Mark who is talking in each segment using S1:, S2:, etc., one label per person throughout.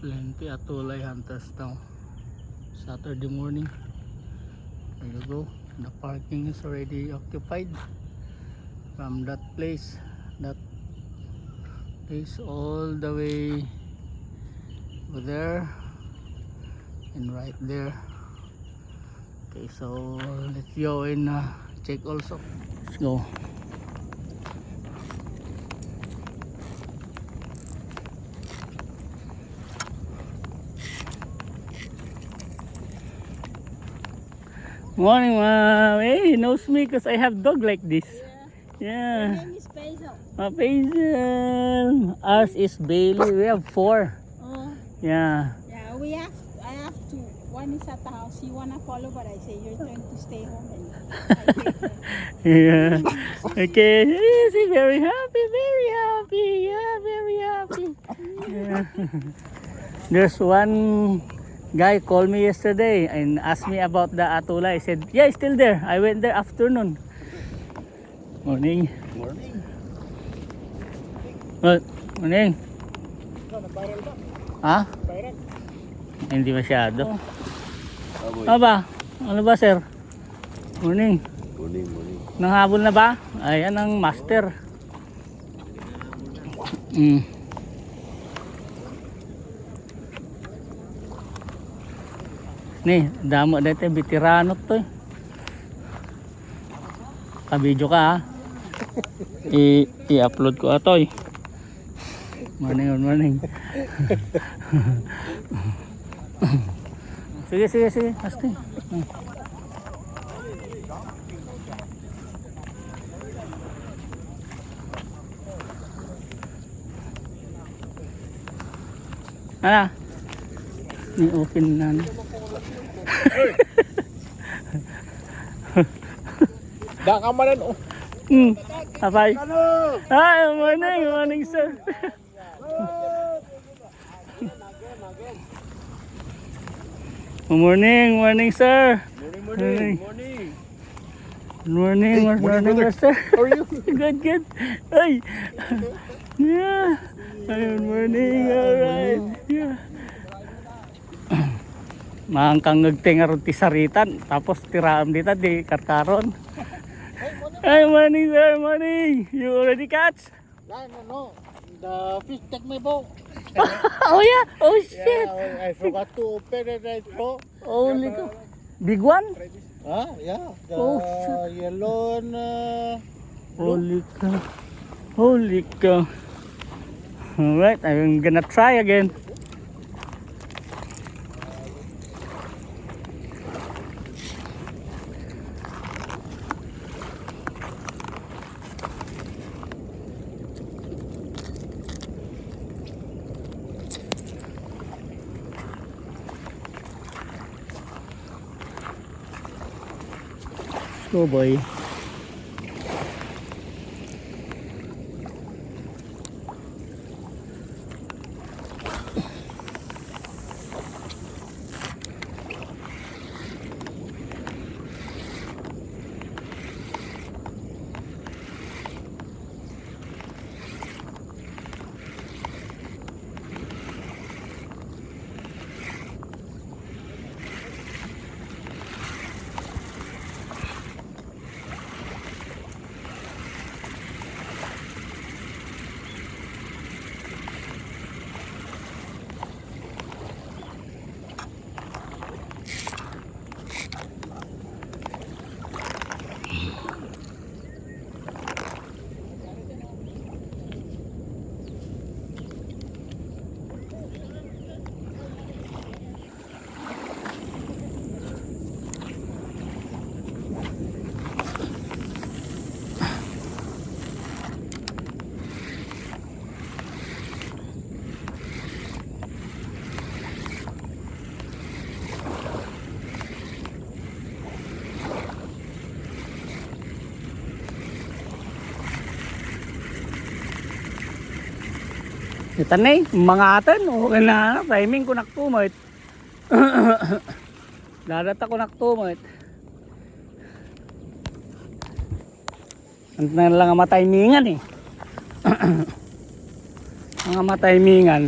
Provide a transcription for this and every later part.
S1: Plenty Atulay hunters now. Saturday morning. There you go. The parking is already occupied. From that place all the way over there and right there. Okay, so let's go and check also. Let's go. Morning, ma'am. Hey, he knows me because I have dog like this. Yeah.
S2: My name is Basil.
S1: Basil. Ours is Bailey. We have 4.
S2: Oh.
S1: Yeah.
S2: Yeah, I have 2. One is at the house. You wanna follow, but I say you're trying to stay home and I take her.
S1: Yeah. Okay. Is he very happy? Very happy. Yeah, very happy. Yeah. There's one guy called me yesterday and asked me about the Atulay. I said, yeah, it's still there. I went there afternoon. Morning.
S3: Morning.
S1: Good. Morning.
S3: Nag-viral ba?
S1: Ha?
S3: Viral?
S1: Hindi masyado.
S3: Aboy.
S1: Aba, ano ba sir? Morning.
S3: Morning, morning.
S1: Nanghabol na ba? Ayan ang master. Ni, damo dito, veterano to eh. Ka-video ka ha. I-upload ko atoy. Morning, good morning. Sige. Asti. Ano? Ni-open na.
S3: Dakamanan oh.
S1: Apay. Hi, morning sir. Morning sir.
S3: Morning.
S1: Morning sir.
S3: How are you?
S1: Good. Ay. Yeah. Ayun, morning. Alright. Yeah. Mangkang nagtingaron ti saritan tapos tiraam dita di karkaron. Hey, morning sir, morning. You already catch?
S3: No. The fish take my boat.
S1: Oh yeah. Oh shit.
S3: Yeah, I forgot to open it right so.
S1: Holy cow. Big one?
S3: Yeah. The
S1: Oh, shit.
S3: yellow and
S1: Holy cow. Alright, I'm gonna try again. Go boy. Itanay, mga atan, okay na, timing ko naktumot. Dadat ako naktumot. Ano na lang ang matimingan eh. Mga matimingan.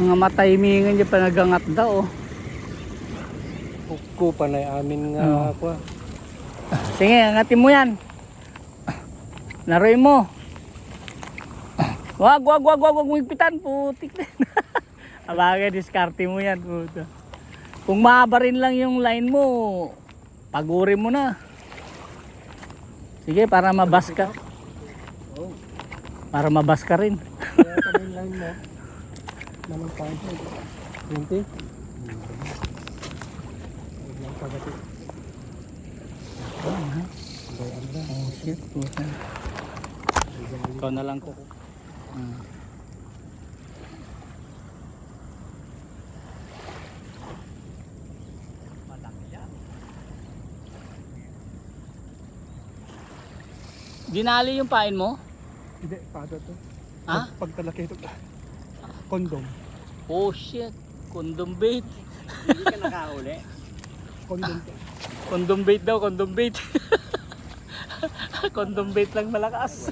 S1: Mga matimingan dyan pa nagangat daw. Oh.
S4: Ko panay amin nga ako.
S1: Sige, angatin mo yan. Laruin mo. Wag higpitan, putik din. Abagay, diskarte mo yan, puto. Kung mahaba rin lang yung line mo, pagurin mo na. Sige, para mabas ka. Para mabas ka rin.
S4: Kaya kami line mo. Manang pa. 20. Lang pagati.
S1: Oh shit, puto. Ikaw na lang ko. Dinali yung pain mo?
S4: Hindi, paano to?
S1: Ha?
S4: Pagtalaki ito. Kondom.
S1: Oh shit, condom bait.
S3: Hindi ka nakahuli.
S4: Kondom to.
S1: Condom bait daw, condom bait. Condom bait lang malakas.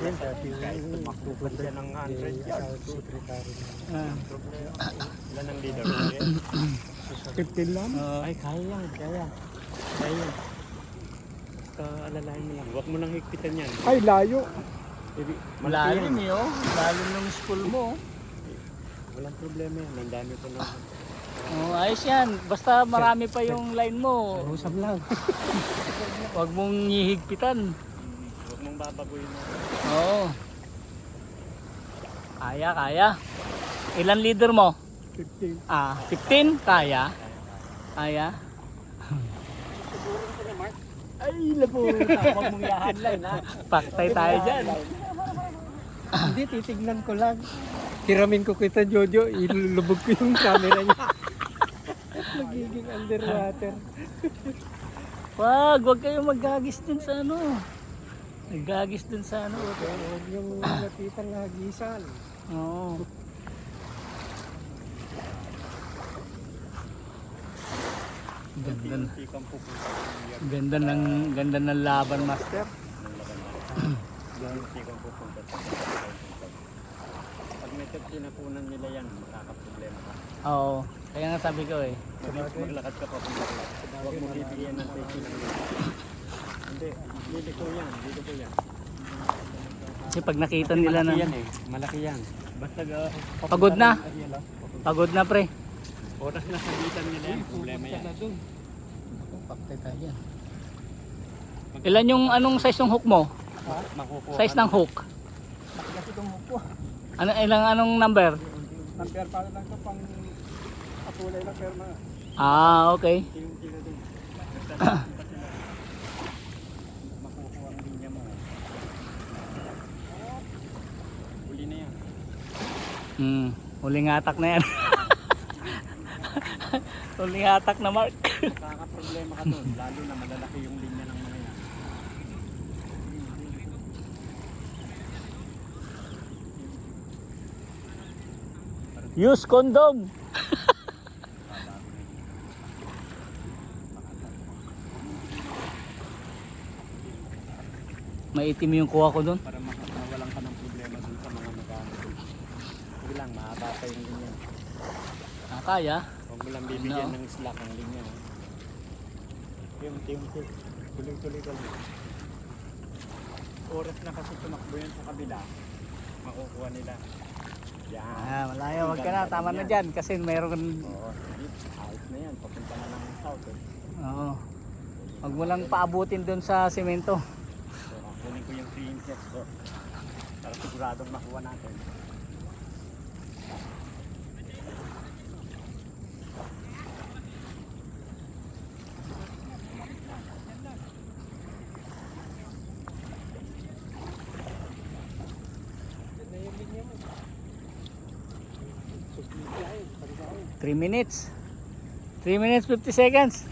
S4: Yan, kahit tumakbo siya ng 100 yards.
S1: Ah.
S3: Ilan ang leader mo yan?
S4: 15 lang?
S3: Ay, kaya yan, kaya. Kaya yan. Alalahin mo lang. Huwag mo nang higpitan yan.
S4: Ay, layo.
S1: Malalim eh oh. Lalim ng school mo.
S3: Walang problema yan. Ang dami ko lang.
S1: Oh, ayos yan. Basta marami pa yung line mo.
S4: Usap lang.
S1: Huwag mong hihigpitan.
S3: Huwag mong babaguhin mo.
S1: Oo. Kaya. Ilan leader mo?
S4: 15.
S1: 15? Kaya?
S4: Ay, labo.
S1: Huwag mong yahanline ha. Paktay tayo dyan.
S4: Hindi, titignan ko lang. Hiramin ko kita, Jojo. Ilulubog ko yung camera niya. Nagiging underwater.
S1: Wag kayong maggagis dun sa ano. Naggagis dun sa ano.
S4: Huwag yung nakitang hagisan.
S1: Oo. Ganda ng laban, master.
S3: Pag may tinapunan nila yan, makakaproblema ka.
S1: Oo. Kaya nga sabi ko eh.
S3: Maglakad ka pa kung huwag mo bibigyan ng taking ng Hindi, dito ko yan.
S1: Kasi pag nakita nila na
S3: Malaki yan. Basta
S1: pagod na. Pagod na pre.
S3: oras na sabitan nila yan, problema yan.
S1: Paktay tayo yan. Ilan yung anong size ng hook mo?
S3: Makukuha
S1: Size ng hook?
S4: Kasi itong huko.
S1: Anong number?
S4: Number para lang ito pang kasulay lang pero mga.
S1: Okay.
S3: Makukuha ang linya mo. Huli na yan.
S1: Huling hatak na yan. Huling hatak na Mark.
S3: Makakaproblema ka doon, lalo na malalaki yung linya ng mga yan.
S1: Use condom. Maitim yung kuha ko doon.
S3: Para mawalan ka ng problema dun sa mga magkano. Sige lang, mahaba pa yung linya.
S1: Kaya.
S3: Huwag mo lang bibigyan ng slack ang linya. Unti-unti. Tuloy-tuloy ka lang. Oras na kasi tumakbo yan sa kabila. Makukuha nila. Yan.
S1: Malayo. Wag ka na. Tama na dyan. Kasi mayroon.
S3: Oo, sige. Ayos na yan. Papunta na ng south.
S1: Oo. Wag mo lang paabutin doon sa semento.
S3: So, kunin ko yung 3 inches ko. Para siguradong makuha natin.
S1: Three minutes. 3 minutes 50 seconds.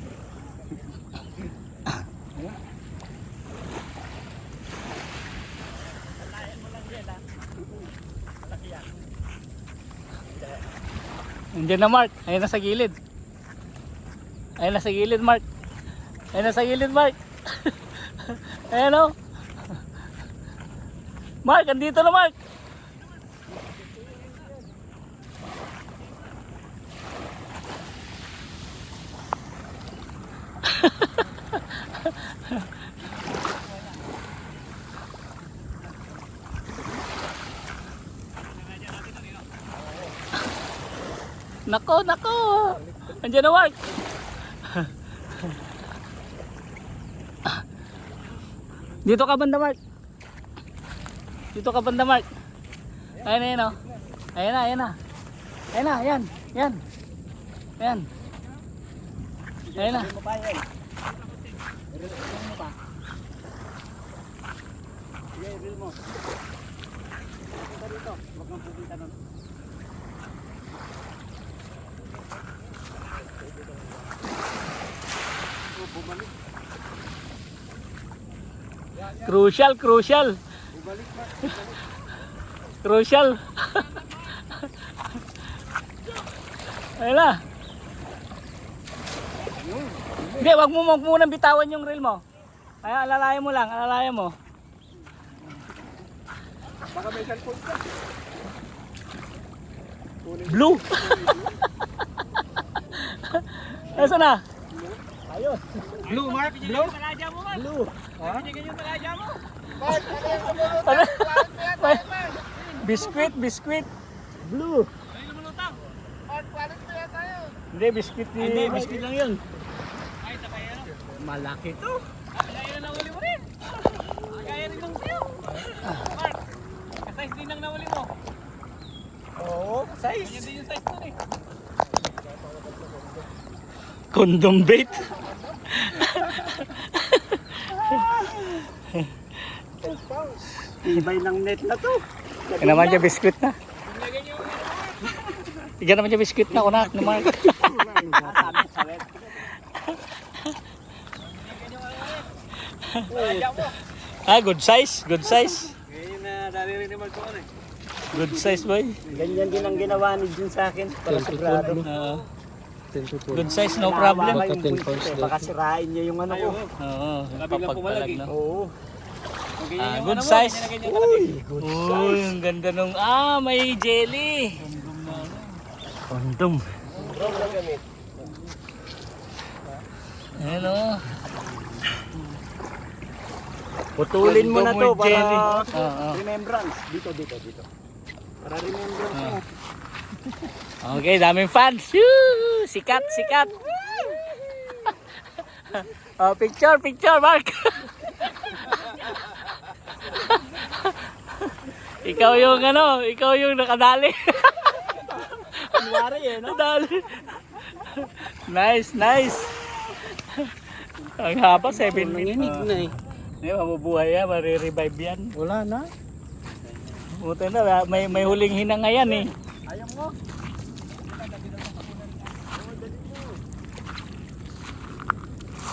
S1: Nandiyan na Mark. Ayun na sa gilid. Ayun na sa gilid Mark. Ayun na sa gilid Mark. Ayun o. Mark, andito na Mark. Nako, nako. Andiyan na, Mark. Dito ka banda, Mark. Dito ka banda, Mark. Ayan na, ayan o. Ayan na, ayan na. Ayan na, ayan. Ayan. Ayan. Ayan na.
S3: Sige, reel mo. Punta dito. Huwag kang pupunta nun.
S1: Crucial, crucial. Crucial. Ayan na. Hindi, wag mo munang bitawan yung reel mo. Ay, alalayan mo lang, alalayan mo.
S3: Baka may cellphone ka.
S1: Blue. Nasaan na?
S3: Ayos.
S4: Blue, Mark? Blue?
S3: Blue.
S1: Ano? Biskuit, biskuit.
S3: Blue.
S1: Hindi, biskuit ni...
S3: Hindi, biscuit lang yun. Malaki to. Oo, size.
S1: Condom bait.
S3: Ibay ng net na to.
S1: Yan naman dyan biskuit na. Yan naman dyan biskuit na, kunak ni Mark. Ah, good size, good size.
S3: Ngayon na naririnig naman ko ano eh.
S1: Good size, boy.
S3: Ganyan din ang ginawa ni Jun sa akin. Para sigurado.
S1: Good size, no problem.
S3: Baka yung buntis eh. Baka sirain niya yung ano ko.
S1: Oo, papagpalag na.
S3: Oo.
S1: Good size.
S3: Uy, good
S1: Uy, ang ganda nung... Ah, may jelly. Condom. Ayan o.
S3: Putulin mo na to
S1: Condom with jelly.
S3: para remembrance. Dito. Para remembrance mo.
S1: Okay, daming fans. Woo! Sikat, sikat. Oh, picture, Mark. Ikaw yung nakadali.
S3: Kunwari eh, no?
S1: Nadali. Nice. Ang haba, 7 minutes.
S4: Nanginig na eh.
S1: Hindi, mabubuhay yan, marirevive yan.
S4: Wala na.
S1: Buti na, may huling hinanga yan eh.
S3: Ayaw mo.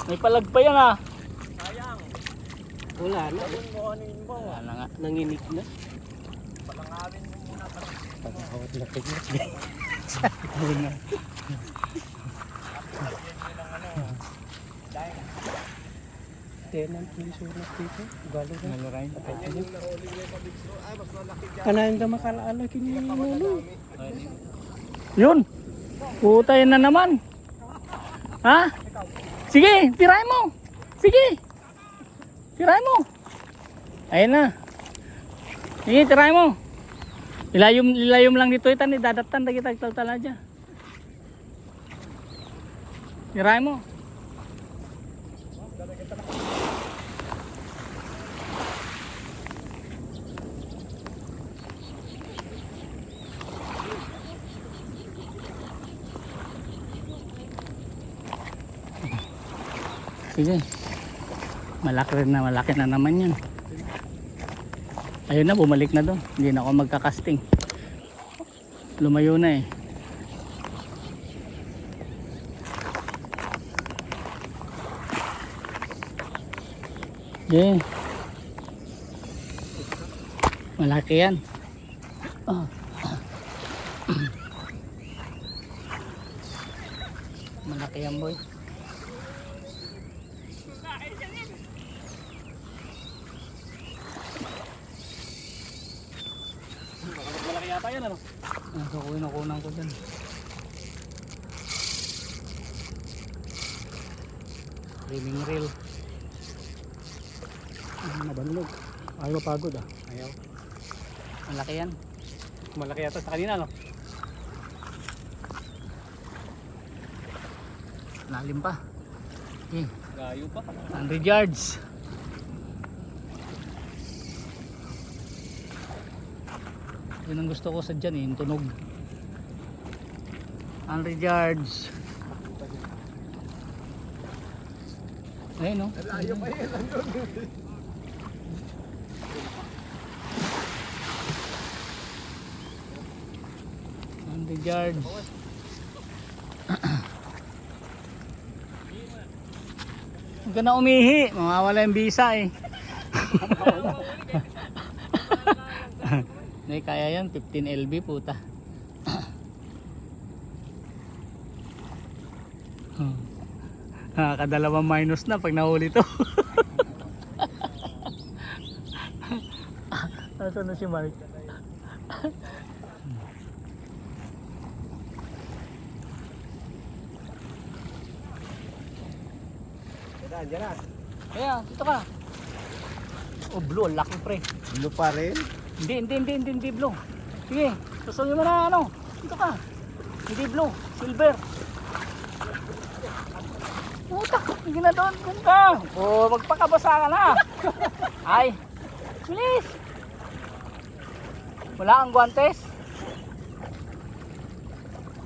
S1: May palag pa yan ah.
S3: Sayang.
S4: Wala na.
S1: Wala na nga.
S4: Nanginig na.
S3: Palangawin mo muna.
S4: Pagkakawat na tignan. Tenant yung sulat dito. Galo na.
S1: Nalurain.
S4: Kanahin ka makalaalaki niya yung ulo.
S1: Yun. Putay na naman. Ha? Sige, tirahin mo. Sige. Tirahin mo. Ayun na. Sige, tirahin mo. Ilayom lang dito itan, dadatan kita tala aja. Tirahin mo. Sige. Malaki na naman yan. Ayun na, bumalik na doon. Hindi na ako magkakasting. Lumayo na eh. Okay. Malaki yan. Malaki yan, boy.
S3: Malaki yata yan ano?
S1: Nakukunan ko dyan. Reeling reel.
S3: Nabanlog. Ayaw mapagod ah.
S1: Ayaw. Malaki yan.
S3: Malaki yata sa kanina no?
S1: Lalim pa. Okay.
S3: Layo pa.
S1: 100 yards. Yun ang gusto ko sa dyan eh, yung tunog. 100 yards. Ayun no?
S3: Layo pa yan.
S1: 100 yards. Huwag ka na umihi, mawawala yung visa eh. Hindi, kaya yan, 15 LB puta. Nakakadalawang minus na pag nahuli to. Nasaan na si Mark?
S3: Diyan na.
S1: Kaya, dito ka. Oh, blue, ang laki pre.
S3: Blue pa rin.
S1: Hindi blue. Sige, susunod mo na ano. Dito ka. Hindi blue, silver. Putak, hindi na doon. Doon ka. Oh, magpakabasa ka na. Ay, bilis. Wala ang guantes.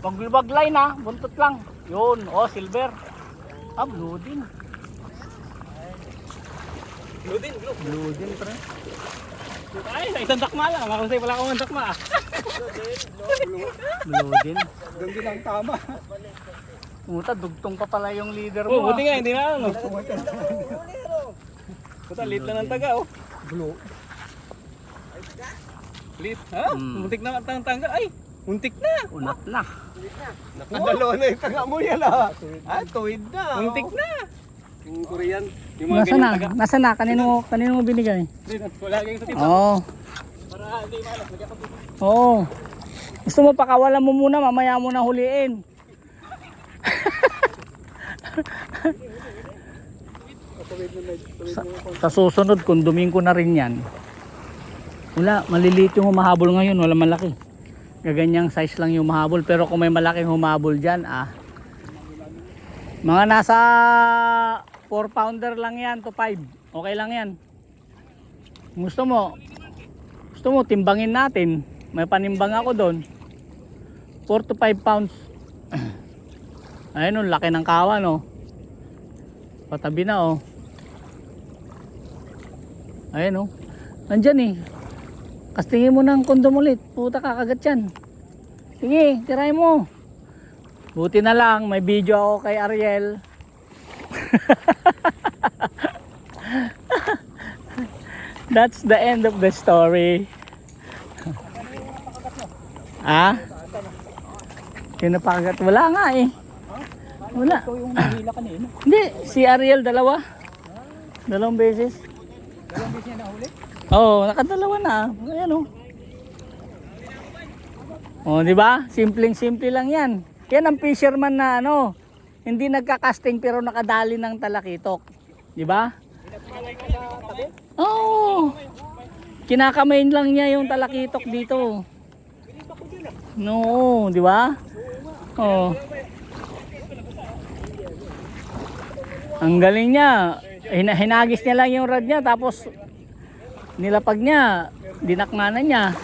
S1: Maglubag line ha, buntot lang. Yun, oh, silver. Ah, blue din. Blue din pre.
S3: Ay, sa isang dakma lang. Makasay pala akong dakma.
S1: Blue din.
S3: Doon din ang tama.
S1: Puta, dugtong pa pala yung leader mo.
S3: Oh, buti
S1: ah.
S3: nga, hindi na ano. Puta, lit na ng taga oh.
S4: Blue.
S3: Lit, ha? Muntik na ang tangga. Ay, muntik na.
S1: Unat na.
S3: Nakadalawa na yung taga mo yan ah. Ah, tuwid na. Muntik na. Yung Korean. Yung mga
S1: Nasaan na?
S3: ganyan taga.
S1: Nasaan na? Kanino mo binigay?
S3: Wala kayong sa tito.
S1: Oo.
S3: Para hindi malas. Lagyan ko dito.
S1: Oo. Gusto mo pakawalan mo muna, mamaya mo na huliin. Sa susunod, kundumin ko na rin yan. Wala, maliliit yung humahabol ngayon, wala malaki. Gaganyang size lang yung humahabol, pero kung may malaking humahabol dyan, mga nasa 4 pounder lang yan to 5. Okay lang yan. Gusto mo timbangin natin. May panimbang ako doon. 4 to 5 pounds. Ayun, laki ng kawan oh. Patabi na oh. Ayun oh. Nandyan eh. Kastingin mo ng kondom ulit. Puta, kakagat yan. Sige, tirahin mo. Buti na lang, may video ako kay Ariel. That's the end of the story. Ah? Yung napakagat? Wala nga eh. Wala.
S3: Ito yung nahila kanina.
S1: Hindi, si Ariel dalawang beses.
S3: Dalawang beses niya nahuli.
S1: Oo, nakadalawa na. Ayan oh. Oh, di ba? Simpleng-simple lang 'yan. Yan ang fisherman na ano, hindi nagka-casting pero nakadali ng talakitok. Di ba? Oo. Kinakamain lang niya yung talakitok dito. No, di ba? Oh. Ang galing niya. Hinagis niya lang yung rod niya tapos nilapag niya, dinakmanan niya.